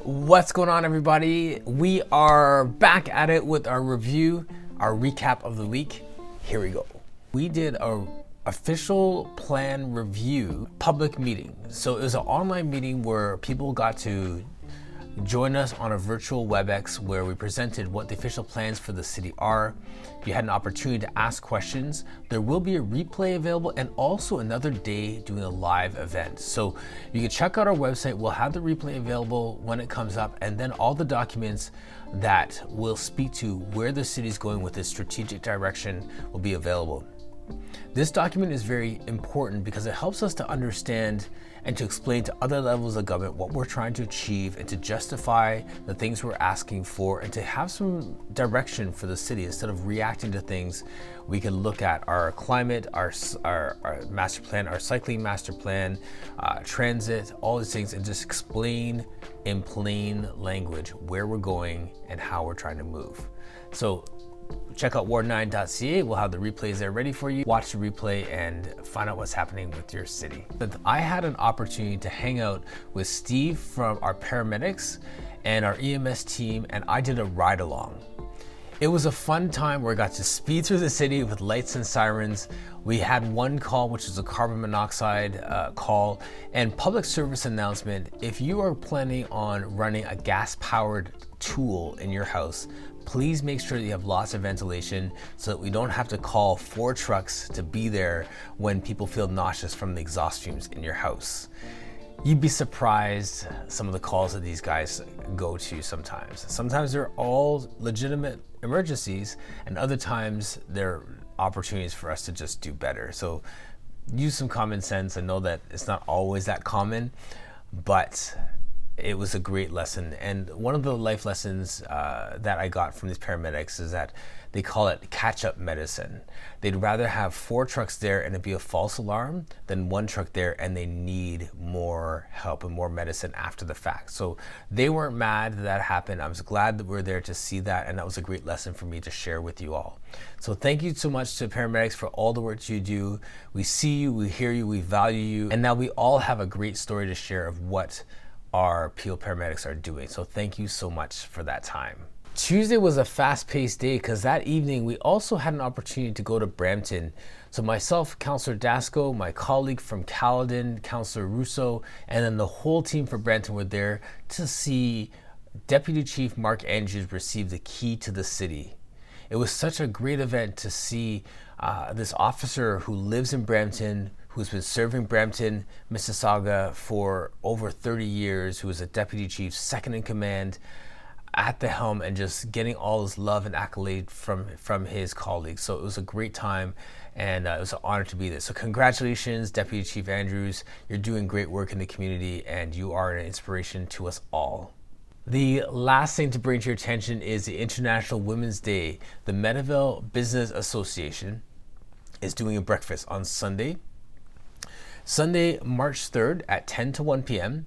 What's going on, everybody? We are back at it with our review, our recap of the week. Here we go. We did a official plan review public meeting. So it was an online meeting where people got to join us on a virtual WebEx where we presented what the official plans for the city are. You had an opportunity to ask questions. There will be a replay available and also another day doing a live event. So you can check out our website. We'll have the replay available when it comes up, and then all the documents that will speak to where the city is going with its strategic direction will be available. This document is very important because it helps us to understand and to explain to other levels of government what we're trying to achieve and to justify the things we're asking for and to have some direction for the city. Instead of reacting to things, we can look at our climate, our master plan, our cycling master plan, transit, all these things, and just explain in plain language where we're going and how we're trying to move. So check out ward9.ca. We'll have the replays there ready for you. Watch the replay and find out what's happening with your city. I had an opportunity to hang out with Steve from our paramedics and our EMS team, and I did a ride along. It was a fun time where I got to speed through the city with lights and sirens. We had one call, which is a carbon monoxide call, and public service announcement. If you are planning on running a gas-powered tool in your house, please make sure that you have lots of ventilation so that we don't have to call 4 trucks to be there when people feel nauseous from the exhaust fumes in your house. You'd be surprised some of the calls that these guys go to sometimes. Sometimes they're all legitimate emergencies, and other times they're opportunities for us to just do better. So use some common sense. I know that it's not always that common, but it was a great lesson. And one of the life lessons that I got from these paramedics is that they call it catch-up medicine. They'd rather have 4 trucks there and it be a false alarm than 1 truck there and they need more help and more medicine after the fact. So they weren't mad that happened. I was glad that we were there to see that, and that was a great lesson for me to share with you all. So thank you so much to paramedics for all the work you do. We see you, we hear you, we value you, and now we all have a great story to share of what our Peel paramedics are doing. So thank you so much for that time. Tuesday was a fast-paced day because that evening we also had an opportunity to go to Brampton. So myself, Councillor Dasco, my colleague from Caledon, Councillor Russo, and then the whole team for Brampton were there to see Deputy Chief Mark Andrews receive the key to the city. It was such a great event to see this officer who lives in Brampton, who's been serving Brampton, Mississauga for over 30 years, who is a deputy chief, second in command, at the helm, and just getting all his love and accolade from his colleagues. So it was a great time, and it was an honor to be there. So congratulations, Deputy Chief Andrews. You're doing great work in the community, and you are an inspiration to us all. The last thing to bring to your attention is the International Women's Day. The Meadowvale Business Association is doing a breakfast on Sunday, March 3rd at 10 to 1 p.m.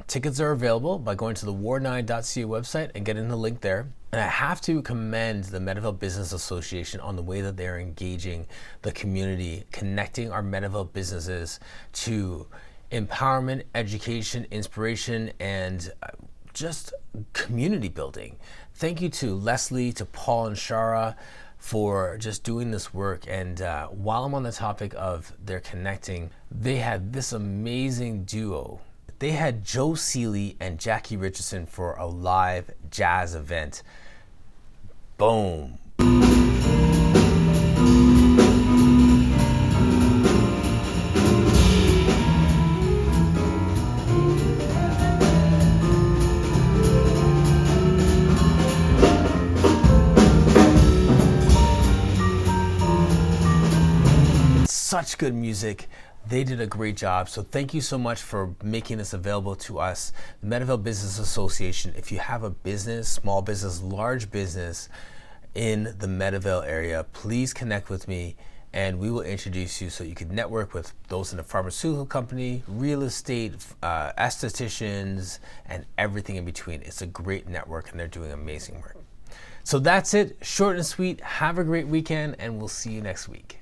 Tickets are available by going to the ward9.ca website and getting the link there. And I have to commend the Meadowvale Business Association on the way that they're engaging the community, connecting our Meadowvale businesses to empowerment, education, inspiration, and just community building. Thank you to Leslie, to Paul and Shara for just doing this work. And while I'm on the topic of their connecting, they had this amazing duo. They had Joe Seeley and Jackie Richardson for a live jazz event. Boom. Such good music. They did a great job. So thank you so much for making this available to us. The Meadowvale Business Association, if you have a business, small business, large business in the Meadowvale area, please connect with me and we will introduce you so you can network with those in the pharmaceutical company, real estate, estheticians, and everything in between. It's a great network and they're doing amazing work. So that's it, short and sweet. Have a great weekend and we'll see you next week.